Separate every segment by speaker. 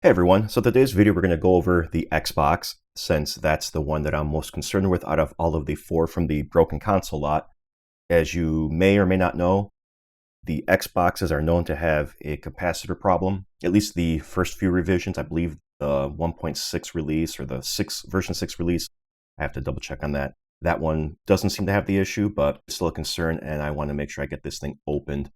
Speaker 1: Hey everyone, so today's video we're going to go over the Xbox, since that's the one that I'm most concerned with out of all of the four from the broken console lot. As you may or may not know, the Xboxes are known to have a capacitor problem. At least the first few revisions, I believe the 1.6 release or the version 6 release, I have to double check on that. That one doesn't seem to have the issue, but it's still a concern, and I want to make sure I get this thing opened.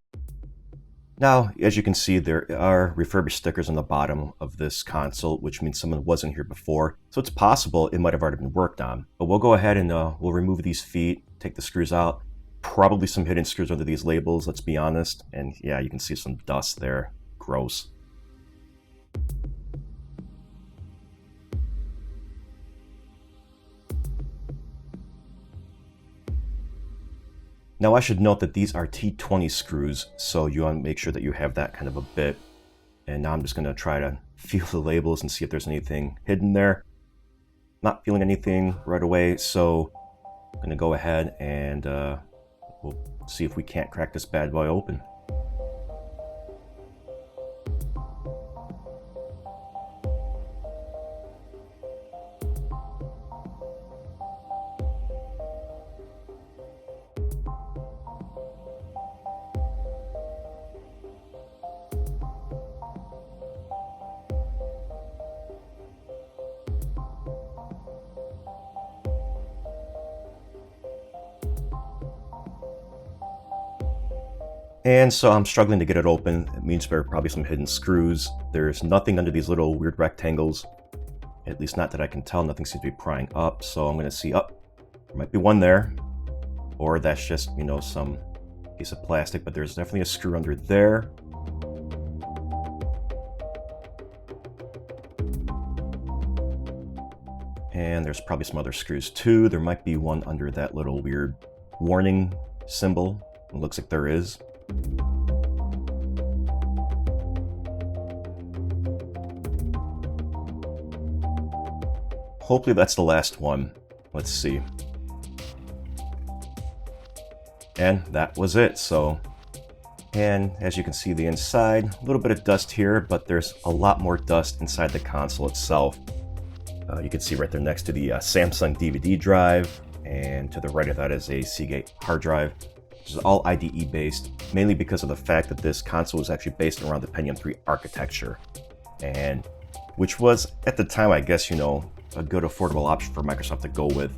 Speaker 1: Now, as you can see, there are refurbished stickers on the bottom of this console, which means someone wasn't here before. So it's possible it might have already been worked on. But we'll go ahead and we'll remove these feet, take the screws out. Probably some hidden screws under these labels, let's be honest. And yeah, you can see some dust there. Gross. Now I should note that these are T20 screws, so you want to make sure that you have that kind of a bit. And now I'm just going to try to feel the labels and see if there's anything hidden there. Not feeling anything right away, so I'm going to go ahead and we'll see if we can't crack this bad boy open. And so I'm struggling to get it open. It means there are probably some hidden screws. There's nothing under these little weird rectangles. At least not that I can tell. Nothing seems to be prying up. So I'm going to see, there might be one there. Or that's just, some piece of plastic. But there's definitely a screw under there. And there's probably some other screws too. There might be one under that little weird warning symbol. It looks like there is. Hopefully that's the last one. Let's see. And that was it. And as you can see the inside, a little bit of dust here, but there's a lot more dust inside the console itself. You can see right there next to the Samsung DVD drive, and to the right of that is a Seagate hard drive. This is all IDE based, mainly because of the fact that this console was actually based around the Pentium 3 architecture, and which was at the time, I guess, a good affordable option for Microsoft to go with.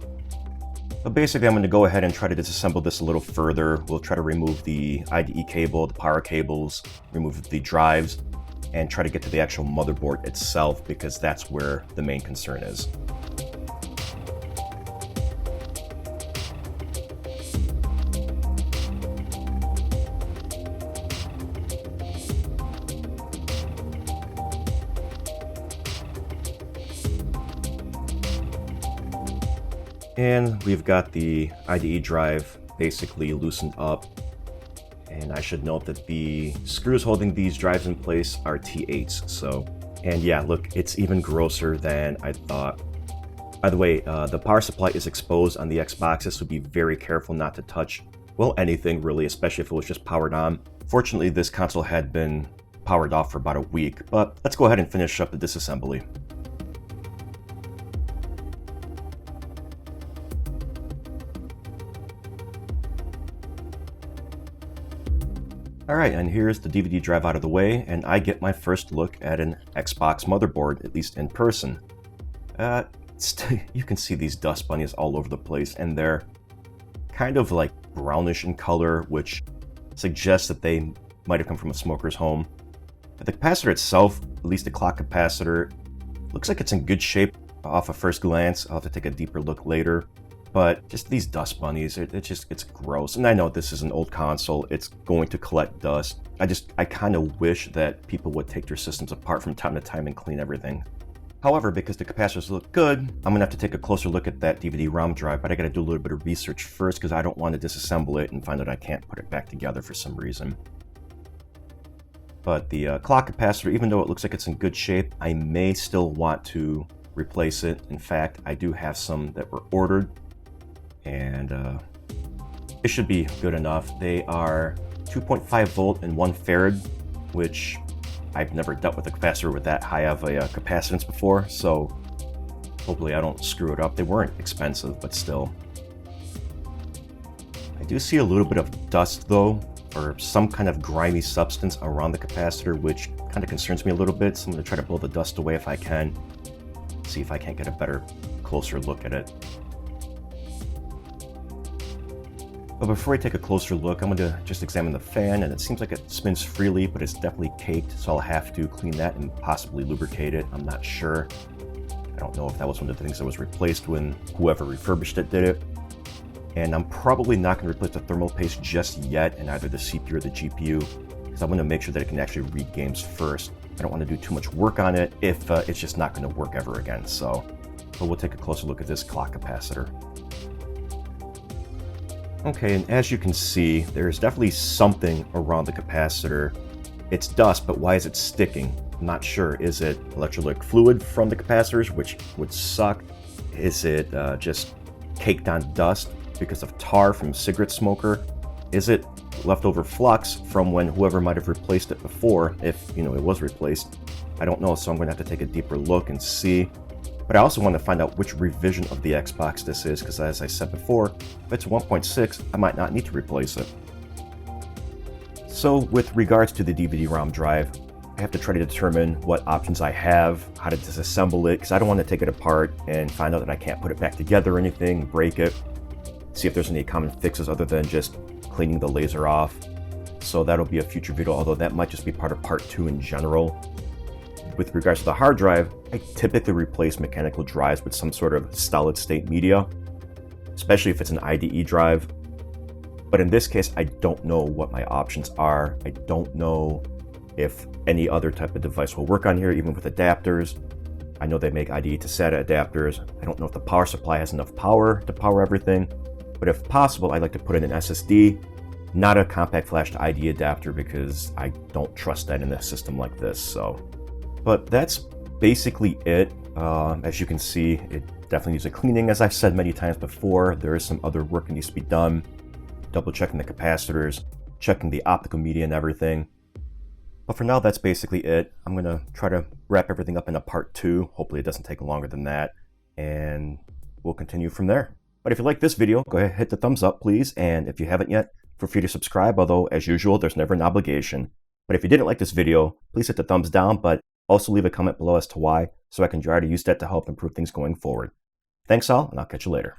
Speaker 1: But basically, I'm going to go ahead and try to disassemble this a little further. We'll try to remove the IDE cable, the power cables, remove the drives, and try to get to the actual motherboard itself, because that's where the main concern is. And we've got the IDE drive basically loosened up. And I should note that the screws holding these drives in place are T8s. And yeah, look, it's even grosser than I thought. By the way, the power supply is exposed on the Xboxes, so be very careful not to touch, well, anything really, especially if it was just powered on. Fortunately, this console had been powered off for about a week, but let's go ahead and finish up the disassembly. Alright, and here's the DVD drive out of the way, and I get my first look at an Xbox motherboard, at least in person. You can see these dust bunnies all over the place, and they're kind of like brownish in color, which suggests that they might have come from a smoker's home. But the capacitor itself, at least the clock capacitor, looks like it's in good shape off a first glance. I'll have to take a deeper look later. But just these dust bunnies, it's gross. And I know this is an old console, it's going to collect dust. I kind of wish that people would take their systems apart from time to time and clean everything. However, because the capacitors look good, I'm gonna have to take a closer look at that DVD-ROM drive, but I gotta do a little bit of research first because I don't want to disassemble it and find out I can't put it back together for some reason. But the clock capacitor, even though it looks like it's in good shape, I may still want to replace it. In fact, I do have some that were ordered, and it should be good enough. They are 2.5 volt and 1 farad, which I've never dealt with a capacitor with that high of a capacitance before, so hopefully I don't screw it up. They weren't expensive, but still. I do see a little bit of dust though, or some kind of grimy substance around the capacitor, which kind of concerns me a little bit, so I'm going to try to blow the dust away if I can. See if I can't get a better, closer look at it. But before I take a closer look, I'm going to just examine the fan, and it seems like it spins freely, but it's definitely caked, so I'll have to clean that and possibly lubricate it. I'm not sure. I don't know if that was one of the things that was replaced when whoever refurbished it did it. And I'm probably not going to replace the thermal paste just yet in either the CPU or the GPU, because I want to make sure that it can actually read games first. I don't want to do too much work on it if it's just not going to work ever again. But we'll take a closer look at this clock capacitor. Okay, and as you can see, there's definitely something around the capacitor. It's dust, but why is it sticking? I'm not sure. Is it electrolytic fluid from the capacitors, which would suck? Is it just caked on dust because of tar from a cigarette smoker? Is it leftover flux from when whoever might have replaced it before, if it was replaced? I don't know, so I'm going to have to take a deeper look and see. But I also want to find out which revision of the Xbox this is, because as I said before, if it's 1.6, I might not need to replace it. So with regards to the DVD-ROM drive, I have to try to determine what options I have, how to disassemble it, because I don't want to take it apart and find out that I can't put it back together or anything, break it, see if there's any common fixes other than just cleaning the laser off. So that'll be a future video, although that might just be part of part 2 in general. With regards to the hard drive, I typically replace mechanical drives with some sort of solid state media, especially if it's an IDE drive. But in this case, I don't know what my options are. I don't know if any other type of device will work on here, even with adapters. I know they make IDE to SATA adapters. I don't know if the power supply has enough power to power everything, but if possible, I'd like to put in an SSD, not a compact flash to IDE adapter, because I don't trust that in a system like this. But that's basically it. As you can see, it definitely needs a cleaning. As I've said many times before, there is some other work that needs to be done. Double checking the capacitors, checking the optical media and everything. But for now, that's basically it. I'm going to try to wrap everything up in a part 2. Hopefully it doesn't take longer than that. And we'll continue from there. But if you like this video, go ahead and hit the thumbs up, please. And if you haven't yet, feel free to subscribe, although as usual, there's never an obligation. But if you didn't like this video, please hit the thumbs down, but also leave a comment below as to why, so I can try to use that to help improve things going forward. Thanks all, and I'll catch you later.